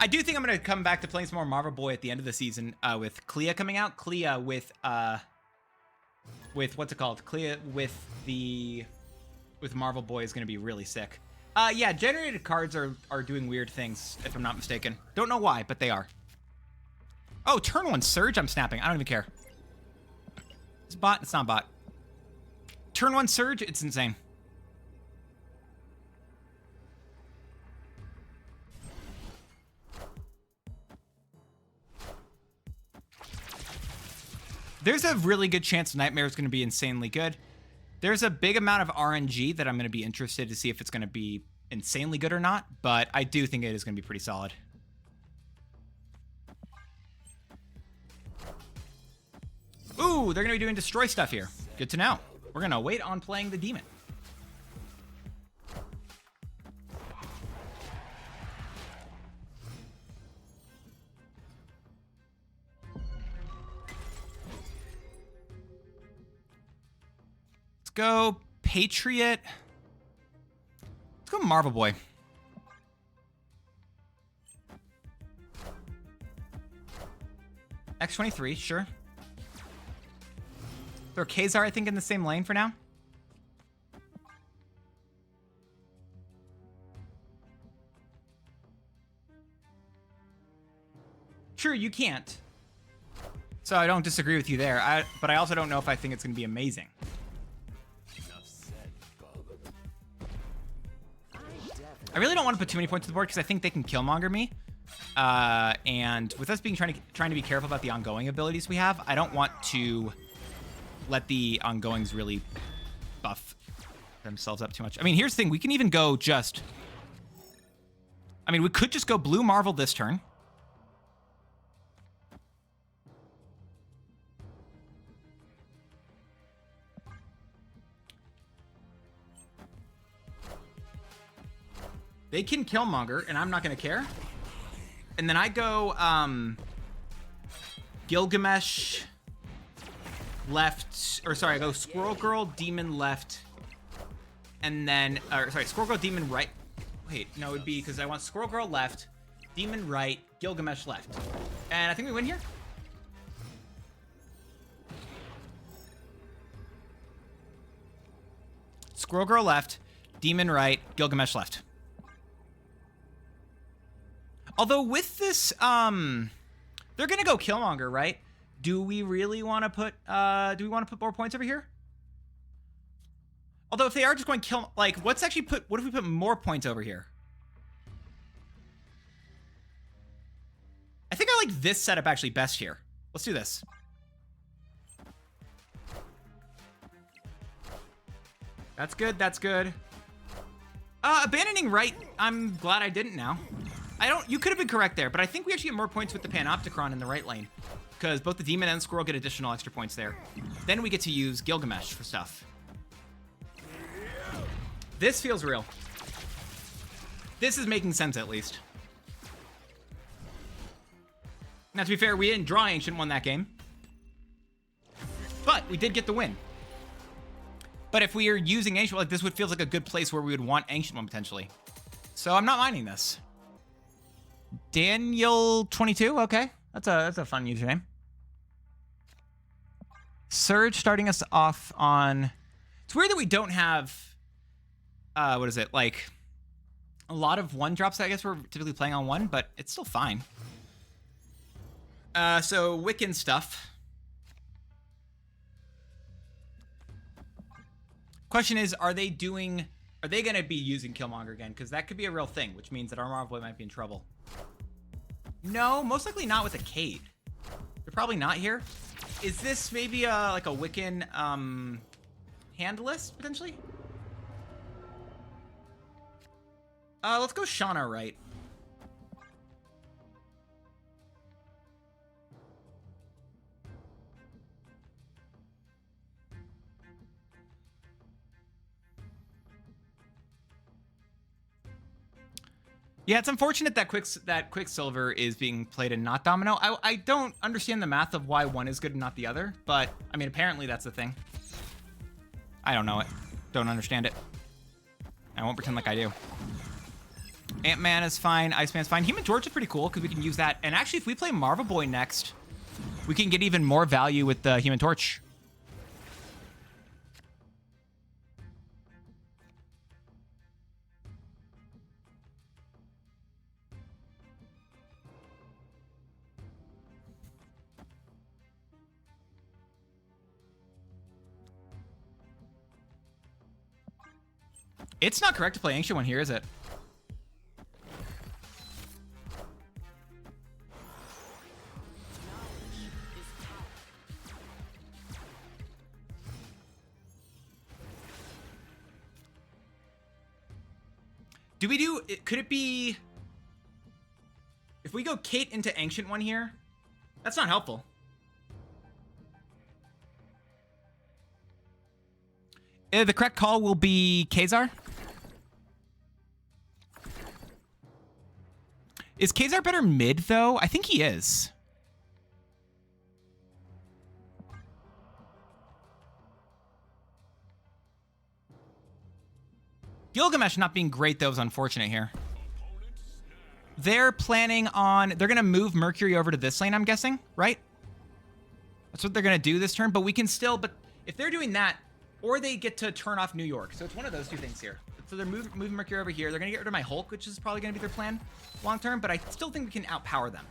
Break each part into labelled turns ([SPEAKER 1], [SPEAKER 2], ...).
[SPEAKER 1] I do think I'm going to come back to playing some more Marvel Boy at the end of the season with Clea coming out. Clea with what's it called? Clea with Marvel Boy is going to be really sick. Yeah, generated cards are doing weird things, if I'm not mistaken. Don't know why, but they are. Oh, turn 1 Surge, I'm snapping. I don't even care. It's bot, it's not bot. Turn 1 Surge, it's insane. There's a really good chance Nightmare is going to be insanely good. There's a big amount of RNG that I'm going to be interested to see if it's going to be insanely good or not, but I do think it is going to be pretty solid. Ooh, they're going to be doing destroy stuff here. Good to know. We're going to wait on playing the demon. Let's go Patriot. Let's go Marvel Boy. X23, sure. Throw Kazar, I think, in the same lane for now. Sure, you can't. So I don't disagree with you there. But I also don't know if I think it's going to be amazing. I really don't want to put too many points to the board because I think they can Killmonger me. And with us being trying to be careful about the ongoing abilities we have, I don't want to let the ongoings really buff themselves up too much. I mean, here's the thing. We can even go just... I mean, we could just go blue Marvel this turn. They can Killmonger, and I'm not going to care. And then I go Gilgamesh left, or sorry, I go Squirrel Girl, Demon left, and then, sorry, Squirrel Girl, Demon right. Wait, no, it would be because I want Squirrel Girl left, Demon right, Gilgamesh left. And I think we win here. Squirrel Girl left, Demon right, Gilgamesh left. Although with this, they're gonna go Killmonger, right? Do we really want to put, do we want to put more points over here? Although if they are just going kill, like, what if we put more points over here? I think I like this setup actually best here. Let's do this. That's good, that's good. Abandoning right, I'm glad I didn't now. You could have been correct there, but I think we actually get more points with the Panopticon in the right lane. Because both the Demon and Squirrel get additional extra points there. Then we get to use Gilgamesh for stuff. This feels real. This is making sense, at least. Now, to be fair, we didn't draw Ancient One that game. But we did get the win. But if we are using Ancient One, like, this would feel like a good place where we would want Ancient One, potentially. So I'm not minding this. Daniel22, okay. That's a fun username. Surge starting us off on... It's weird that we don't have... what is it? Like, a lot of 1-drops, I guess we're typically playing on 1, but it's still fine. So, Wiccan stuff. Question is, are they going to be using Killmonger again? Because that could be a real thing, which means that our Marvel Boy might be in trouble. No, most likely not with a Cade. They're probably not here. Is this maybe like a Wiccan hand list, potentially? Let's go Shauna right. Yeah, it's unfortunate that Quicksilver is being played in not Domino. I don't understand the math of why one is good and not the other, but, I mean, apparently that's the thing. I don't know it. Don't understand it. I won't pretend like I do. Ant-Man is fine. Iceman's fine. Human Torch is pretty cool because we can use that. And actually, if we play Marvel Boy next, we can get even more value with the Human Torch. It's not correct to play Ancient One here, is it? Do we do... Could it be... If we go Kate into Ancient One here, that's not helpful. The correct call will be Khazar. Is Khazar better mid, though? I think he is. Gilgamesh not being great, though, is unfortunate here. They're planning on... They're going to move Mercury over to this lane, I'm guessing, right? That's what they're going to do this turn, but we can still... But if they're doing that, or they get to turn off New York. So it's one of those two things here. So they're moving Mercury over here. They're going to get rid of my Hulk, which is probably going to be their plan long term, but I still think we can outpower them.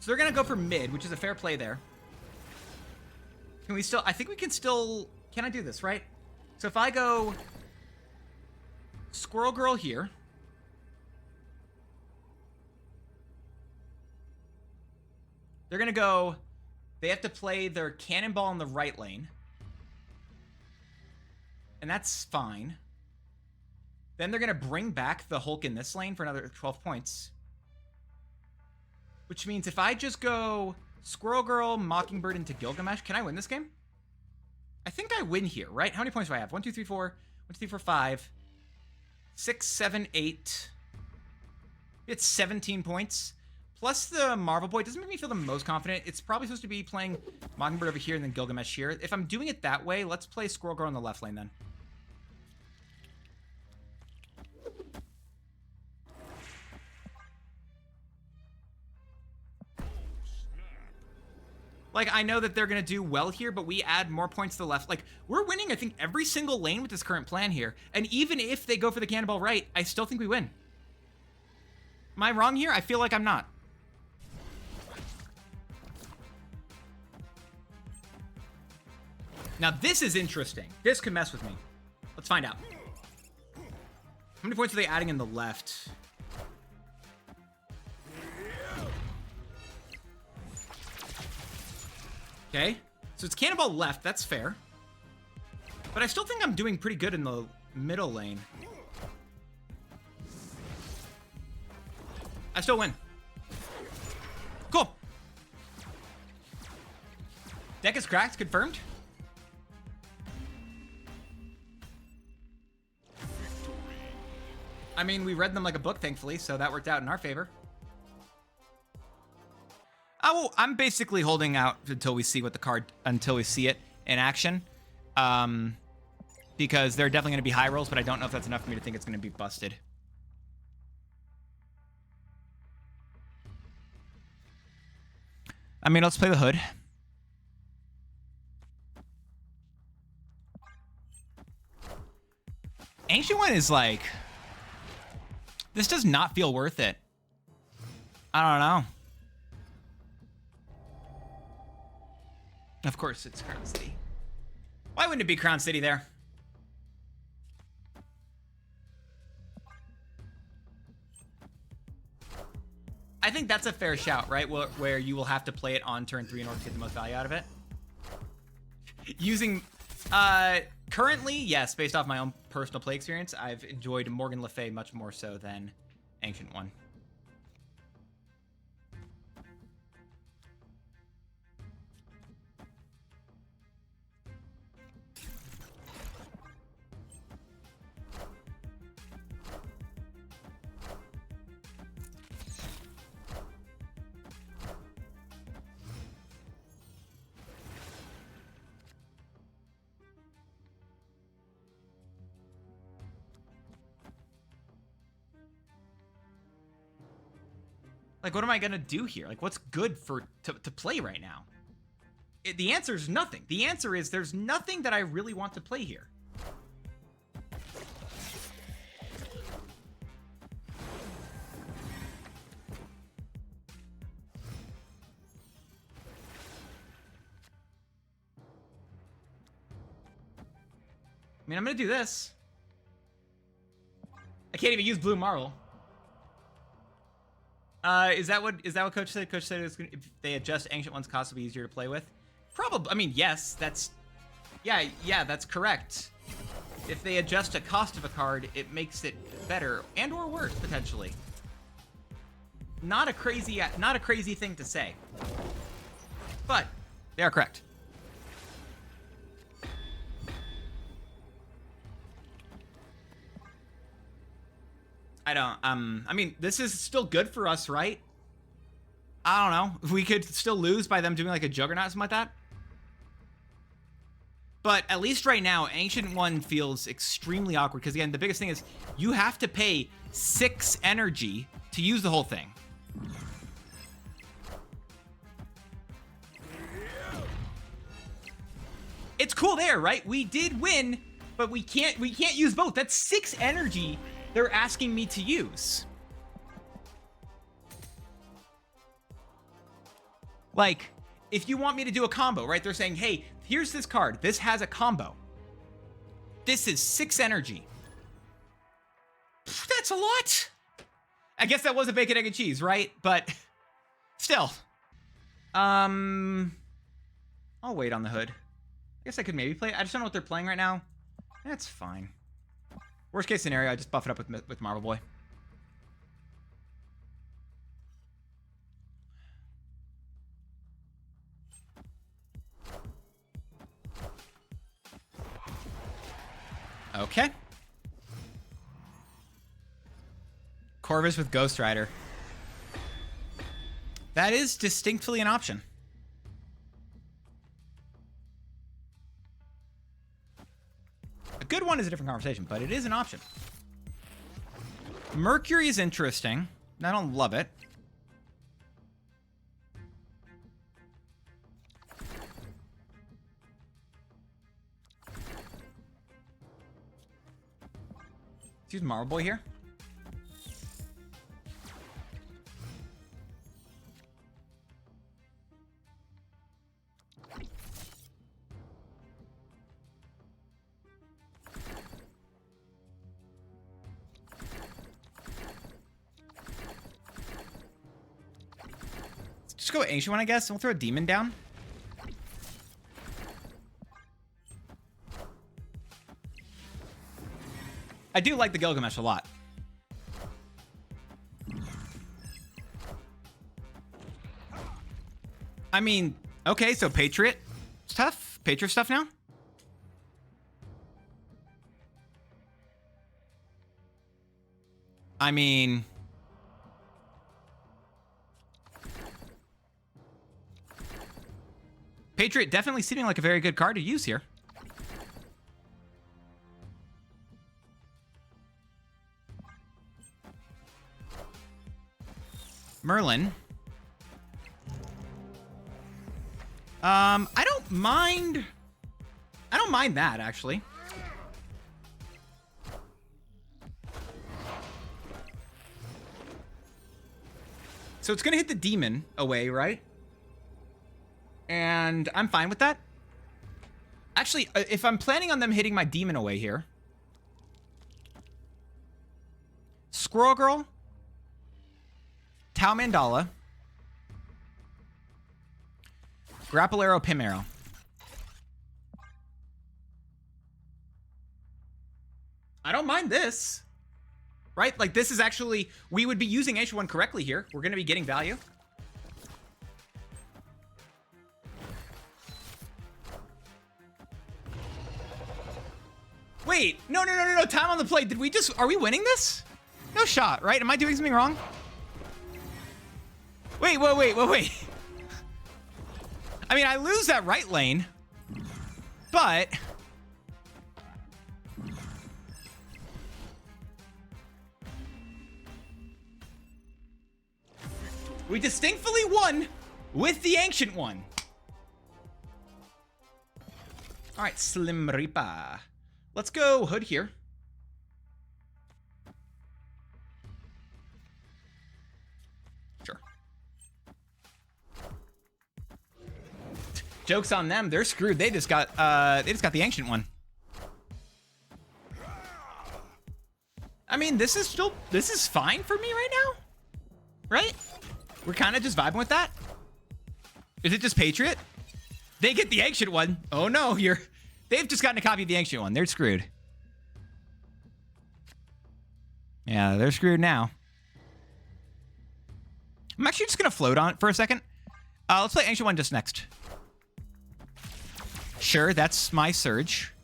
[SPEAKER 1] So they're going to go for mid, which is a fair play there. Can we still... I think we can still... Can I do this, right? So if I go... Squirrel Girl here. They're going to go... They have to play their Cannonball in the right lane. And that's fine. Then they're going to bring back the Hulk in this lane for another 12 points. Which means if I just go Squirrel Girl, Mockingbird into Gilgamesh, can I win this game? I think I win here, right? How many points do I have? 1, 2, 3, 4. 1, 2, 3, 4, 5. 6, 7, 8. It's 17 points. Plus the Marvel Boy doesn't make me feel the most confident. It's probably supposed to be playing Mockingbird over here and then Gilgamesh here. If I'm doing it that way, let's play Squirrel Girl in the left lane then. Like, I know that they're going to do well here, but we add more points to the left. Like, we're winning, I think, every single lane with this current plan here. And even if they go for the Cannonball right, I still think we win. Am I wrong here? I feel like I'm not. Now, this is interesting. This could mess with me. Let's find out. How many points are they adding in the left? Okay, so it's Cannonball left. That's fair. But I still think I'm doing pretty good in the middle lane. I still win. Cool. Deck is cracked. Confirmed. I mean, we read them like a book, thankfully, so that worked out in our favor. Oh, I'm basically holding out until we see what the card, until we see it in action. Because there are definitely going to be high rolls, but I don't know if that's enough for me to think it's going to be busted. I mean, let's play the hood. Ancient One is like... This does not feel worth it. I don't know. Of course, it's Crown City. Why wouldn't it be Crown City there? I think that's a fair shout, right? Where you will have to play it on turn 3 in order to get the most value out of it. Using... currently, yes, based off my own personal play experience, I've enjoyed Morgan Le Fay much more so than Ancient One. Like, what am I gonna do here? Like, what's good to play right now? The answer is nothing. The answer is there's nothing that I really want to play here. I mean, I'm gonna do this. I can't even use blue marble. Is that what Coach said? Coach said it was gonna, if they adjust Ancient One's cost, it'll be easier to play with. Probably. I mean, yes, that's... Yeah, that's correct. If they adjust a cost of a card, it makes it better and or worse, potentially. Not a crazy thing to say. But they are correct. I mean, this is still good for us, right? I don't know. We could still lose by them doing like a Juggernaut or something like that. But at least right now, Ancient One feels extremely awkward because, again, the biggest thing is you have to pay 6 energy to use the whole thing. It's cool there, right? We did win, but we can't use both. That's 6 energy they're asking me to use. Like, if you want me to do a combo, right? They're saying, hey, here's this card. This has a combo. This is 6 energy. That's a lot. I guess that was a bacon, egg, and cheese, right? But still. I'll wait on the hood. I guess I could maybe play. I just don't know what they're playing right now. That's fine. Worst case scenario, I just buff it up with Marble Boy. Okay. Corvus with Ghost Rider. That is distinctly an option. A good one is a different conversation, but it is an option. Mercury is interesting. I don't love it. Let's use Marble Boy here. Just go Ancient One, I guess. We'll throw a Demon down. I do like the Gilgamesh a lot. I mean, okay, so Patriot stuff? Patriot stuff now? I mean... Patriot definitely seeming like a very good card to use here. Merlin. I don't mind that, actually. So it's gonna hit the demon away, right? And I'm fine with that. Actually, if I'm planning on them hitting my demon away here. Squirrel Girl. Tau Mandala. Grapple Arrow, Pim Arrow. I don't mind this. Right? Like, this is actually... We would be using Ancient One correctly here. We're going to be getting value. Wait. No. Time on the plate. Did we just... Are we winning this? No shot, right? Am I doing something wrong? Wait. I mean, I lose that right lane, but... We distinctly won with the Ancient One. All right, Slim Reaper. Let's go Hood here. Sure. Joke's on them. They're screwed. They just got the Ancient One. I mean, this is fine for me right now. Right? We're kind of just vibing with that. Is it just Patriot? They get the Ancient One. Oh no, they've just gotten a copy of the Ancient One. They're screwed. Yeah, they're screwed now. I'm actually just gonna float on it for a second. Let's play Ancient One just next. Sure, that's my Surge.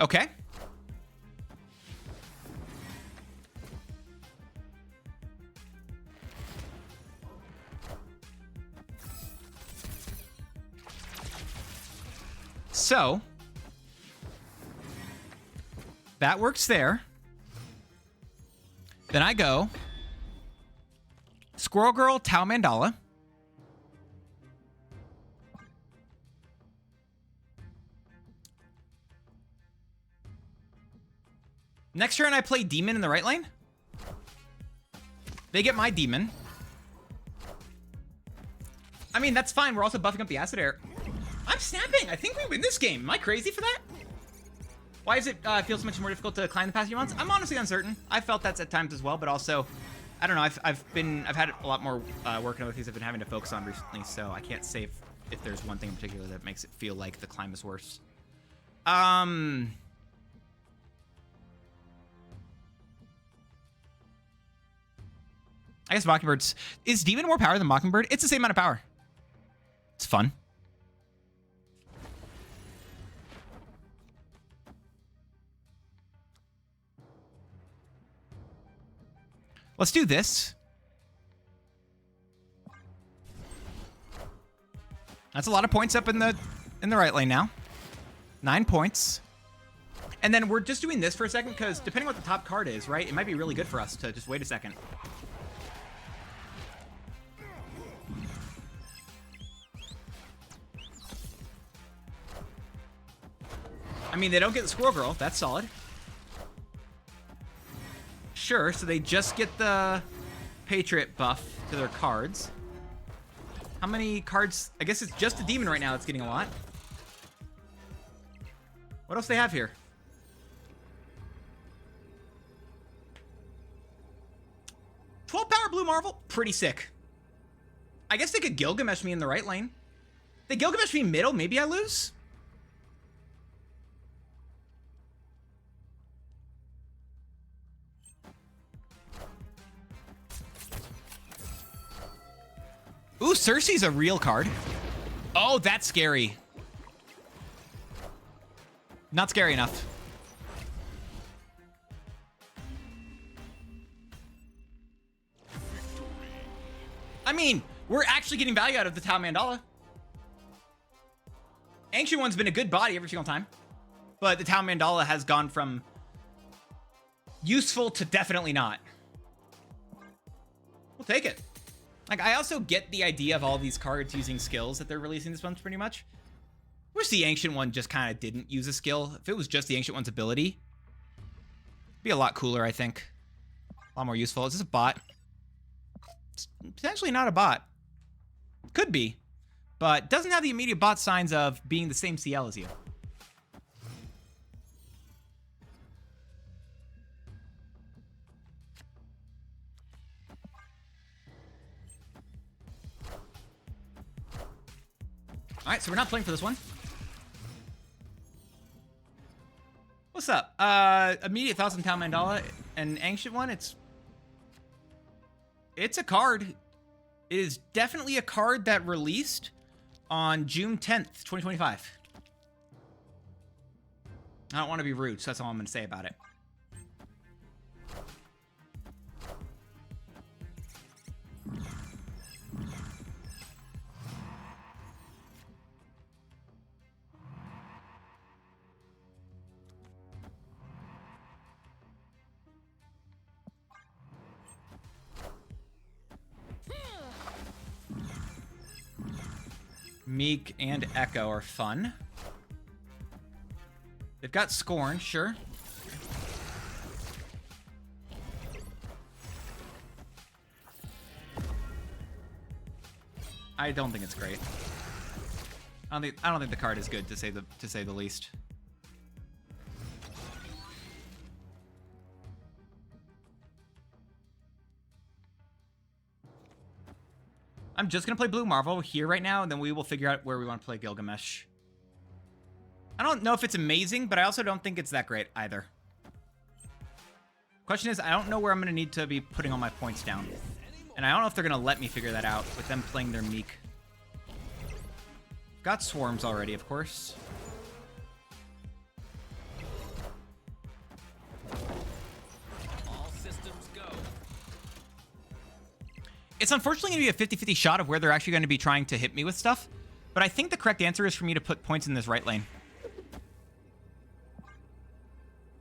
[SPEAKER 1] Okay. So, that works there. Then I go Squirrel Girl, Tau Mandala. Next turn, I play Demon in the right lane. They get my Demon. I mean, that's fine. We're also buffing up the Acid Air. I'm snapping. I think we win this game. Am I crazy for that? Why does it feel so much more difficult to climb the past few months? I'm honestly uncertain. I felt that at times as well, but also, I don't know. I've had a lot more work and other things I've been having to focus on recently, so I can't say if there's one thing in particular that makes it feel like the climb is worse. I guess Mockingbird's... Is Demon more power than Mockingbird? It's the same amount of power. It's fun. Let's do this. That's a lot of points up in the right lane now. 9 points. And then we're just doing this for a second because depending on what the top card is, right, it might be really good for us to just wait a second. I mean, they don't get the Squirrel Girl. That's solid. Sure, so they just get the Patriot buff to their cards. How many cards? I guess it's just the Demon right now that's getting a lot. What else do they have here? 12 power Blue Marvel? Pretty sick. I guess they could Gilgamesh me in the right lane. They Gilgamesh me middle, maybe I lose? Ooh, Cersei's a real card. Oh, that's scary. Not scary enough. I mean, we're actually getting value out of the Tau Mandala. Ancient One's been a good body every single time. But the Tau Mandala has gone from useful to definitely not. We'll take it. Like, I also get the idea of all these cards using skills that they're releasing this month pretty much. Wish the Ancient One just kind of didn't use a skill. If it was just the Ancient One's ability, it'd be a lot cooler, I think. A lot more useful. Is this a bot? It's potentially not a bot. Could be. But doesn't have the immediate bot signs of being the same CL as you. All right, so we're not playing for this one. What's up? Immediate thoughts on Tau Mandala, an Ancient One. It's a card. It is definitely a card that released on June 10th, 2025. I don't want to be rude, so that's all I'm going to say about it. Meek and Echo are fun. They've got Scorn, sure. I don't think it's great. I don't think the card is good to say the least. I'm just gonna play Blue Marvel here right now, and then we will figure out where we want to play Gilgamesh. I don't know if it's amazing, but I also don't think it's that great either. Question is, I don't know where I'm gonna need to be putting all my points down. And I don't know if they're gonna let me figure that out with them playing their Meek. Got Swarms already, of course.
[SPEAKER 2] All systems go.
[SPEAKER 1] It's unfortunately going to be a 50-50 shot of where they're actually going to be trying to hit me with stuff. But I think the correct answer is for me to put points in this right lane.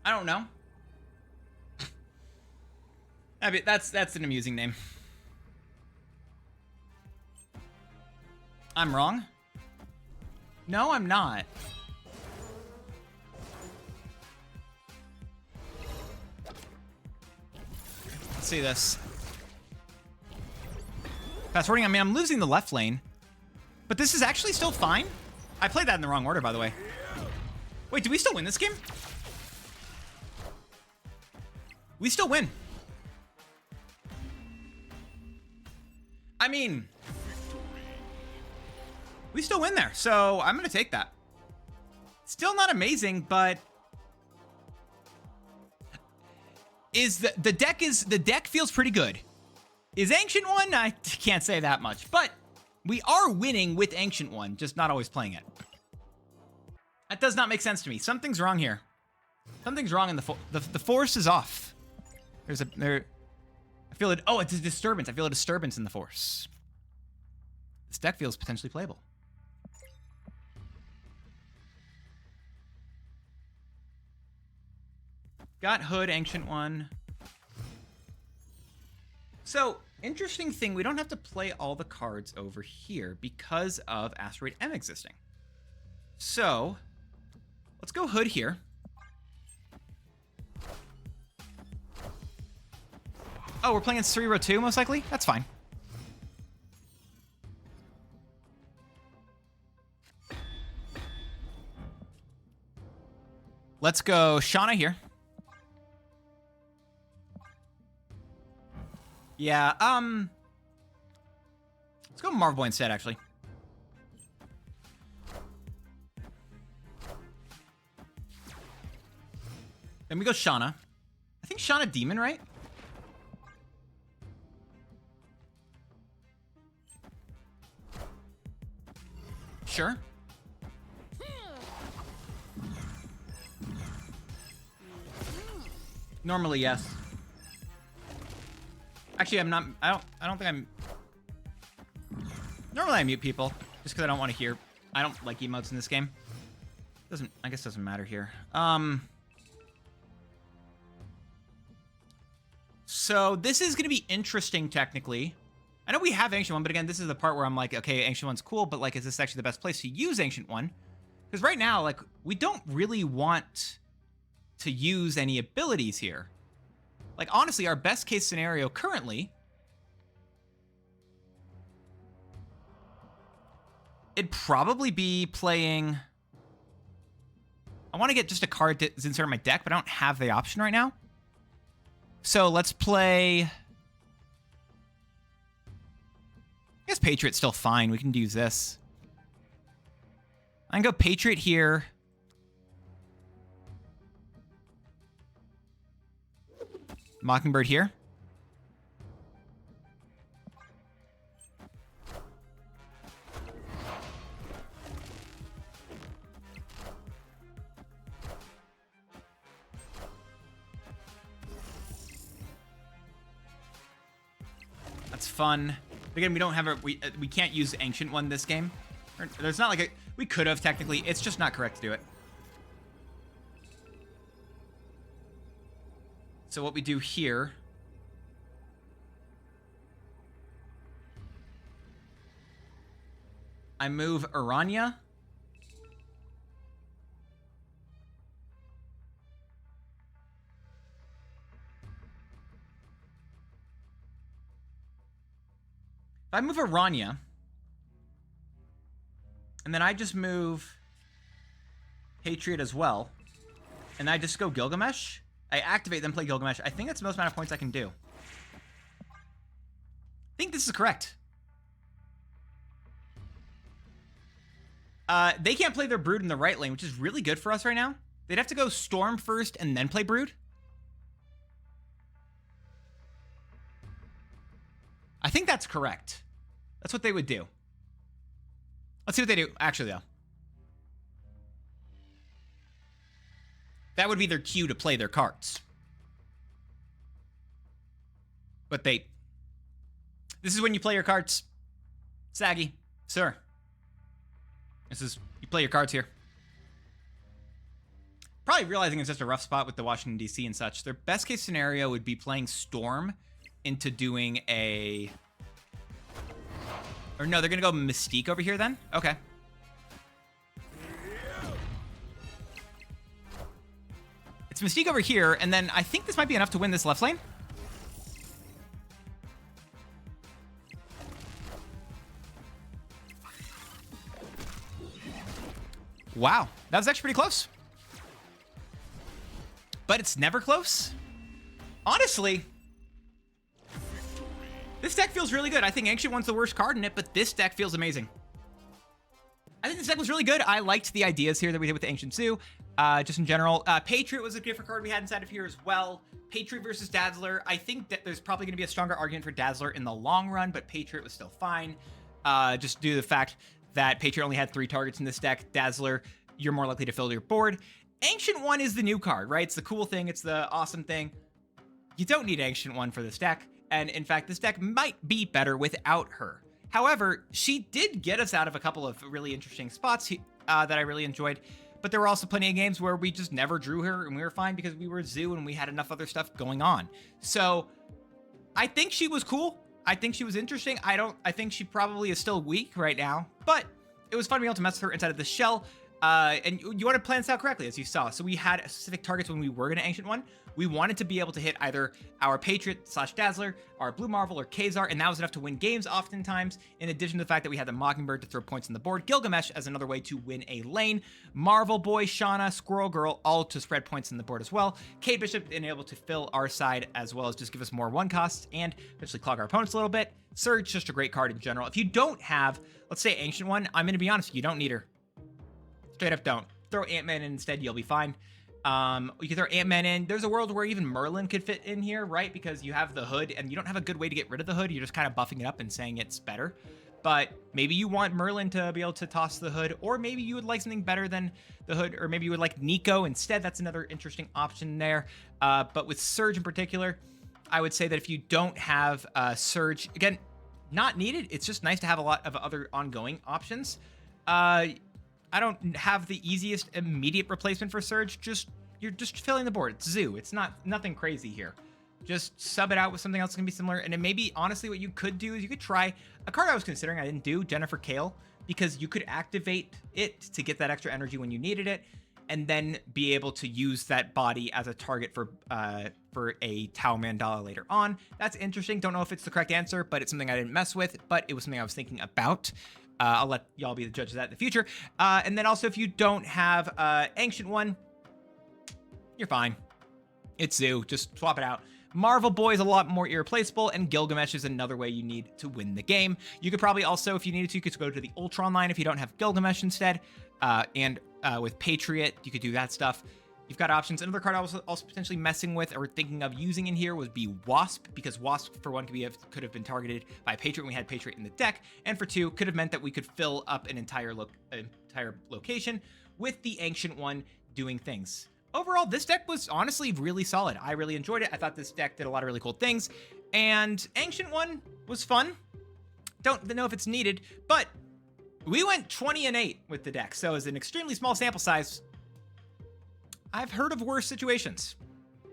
[SPEAKER 1] I don't know. I mean, that's an amusing name. I'm wrong? No, I'm not. Let's see this. Fast forwarding, I mean, I'm losing the left lane. But this is actually still fine. I played that in the wrong order, by the way. Wait, do we still win this game? We still win. I mean, we still win there, so I'm gonna take that. Still not amazing, but the deck feels pretty good. Is Ancient One? I can't say that much, but we are winning with Ancient One, just not always playing it. That does not make sense to me. Something's wrong here. Something's wrong in the force is off. I feel it. Oh, it's a disturbance. I feel a disturbance in the force. This deck feels potentially playable. Got Hood, Ancient One. So, interesting thing, we don't have to play all the cards over here because of Asteroid M existing. So, let's go Hood here. Oh, we're playing in 3 row 2, most likely? That's fine. Let's go Shauna here. Yeah, let's go Marvel Boy instead, actually. Then we go Shauna. I think Shauna Demon, right? Sure. Normally, yes. Actually, I'm not. I don't think I'm. Normally, I mute people just because I don't want to hear. I don't like emotes in this game. I guess doesn't matter here. So this is going to be interesting technically. I know we have Ancient One, but again, this is the part where I'm like, okay, Ancient One's cool, but like, is this actually the best place to use Ancient One? Because right now, like, we don't really want to use any abilities here. Like, honestly, our best case scenario currently, it'd probably be playing... I want to get just a card to insert in my deck, but I don't have the option right now. So let's play... I guess Patriot's still fine. We can use this. I can go Patriot here. Mockingbird here. That's fun. Again, we don't have a we can't use Ancient One this game. There's not like a we could have technically. It's just not correct to do it. So what we do here. I move Aranya. If I move Aranya, and then I just move Patriot as well, and I just go Gilgamesh, I activate, then play Gilgamesh. I think that's the most amount of points I can do. I think this is correct. They can't play their Brood in the right lane, which is really good for us right now. They'd have to go Storm first and then play Brood. I think that's correct. That's what they would do. Let's see what they do. Actually, though. That would be their cue to play their cards. But this is when you play your cards. Saggy, sir. You play your cards here. Probably realizing it's just a rough spot with the Washington, D.C. and such. Their best case scenario would be playing Storm into doing a... Or no, they're going to go Mystique over here then? Okay. It's Mystique over here, and then I think this might be enough to win this left lane. Wow, that was actually pretty close. But it's never close. Honestly, this deck feels really good. I think Ancient One's the worst card in it, but this deck feels amazing. I think this deck was really good. I liked the ideas here that we did with the Ancient Zoo, just in general. Patriot was a different card we had inside of here as well. Patriot versus Dazzler. I think that there's probably going to be a stronger argument for Dazzler in the long run, but Patriot was still fine. Just due to the fact that Patriot only had 3 targets in this deck. Dazzler, you're more likely to fill your board. Ancient One is the new card, right? It's the cool thing. It's the awesome thing. You don't need Ancient One for this deck. And in fact, this deck might be better without her. However, she did get us out of a couple of really interesting spots that I really enjoyed. But there were also plenty of games where we just never drew her and we were fine because we were Zoo and we had enough other stuff going on. So I think she was cool. I think she was interesting. I think she probably is still weak right now, but it was fun to be able to mess with her inside of the shell. And you want to plan this out correctly, as you saw. So we had specific targets when we were going to Ancient One. We wanted to be able to hit either our Patriot / Dazzler, our Blue Marvel, or Khazar, and that was enough to win games oftentimes, in addition to the fact that we had the Mockingbird to throw points on the board, Gilgamesh as another way to win a lane, Marvel Boy, Shauna, Squirrel Girl, all to spread points on the board as well, Kate Bishop being able to fill our side as well as just give us more 1 costs and eventually clog our opponents a little bit. Surge, just a great card in general. If you don't have, let's say, Ancient One, I'm going to be honest, you don't need her. Straight up don't. Throw Ant-Man in instead, you'll be fine. You can throw Ant-Man in. There's a world where even Merlin could fit in here, right? Because you have the hood, and you don't have a good way to get rid of the hood. You're just kind of buffing it up and saying it's better. But maybe you want Merlin to be able to toss the hood, or maybe you would like something better than the hood, or maybe you would like Nico instead. That's another interesting option there. But with Surge in particular, I would say that if you don't have Surge, again, not needed. It's just nice to have a lot of other ongoing options. I don't have the easiest immediate replacement for Surge. You're just filling the board. It's Zoo. It's nothing crazy here. Just sub it out with something else that can be similar. And it maybe, honestly, what you could do is you could try a card I was considering. I didn't do Jennifer Kale, because you could activate it to get that extra energy when you needed it, and then be able to use that body as a target for a Tau Mandala later on. That's interesting. Don't know if it's the correct answer, but it's something I didn't mess with, but it was something I was thinking about. I'll let y'all be the judge of that in the future. And then also, if you don't have Ancient One, you're fine. It's Zoo. Just swap it out. Marvel Boy is a lot more irreplaceable, and Gilgamesh is another way you need to win the game. You could probably also, if you needed to, you could go to the Ultron line if you don't have Gilgamesh instead. And with Patriot, you could do that stuff. You've got options. Another card I was also potentially messing with or thinking of using in here would be Wasp, because Wasp, for one, could have been targeted by Patriot when we had Patriot in the deck, and for 2, could have meant that we could fill up an entire location with the Ancient One doing things. Overall, this deck was honestly really solid. I really enjoyed it. I thought this deck did a lot of really cool things, and Ancient One was fun. Don't know if it's needed, but we went 20-8 with the deck, so it's an extremely small sample size. I've heard of worse situations.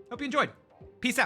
[SPEAKER 1] Hope you enjoyed. Peace out.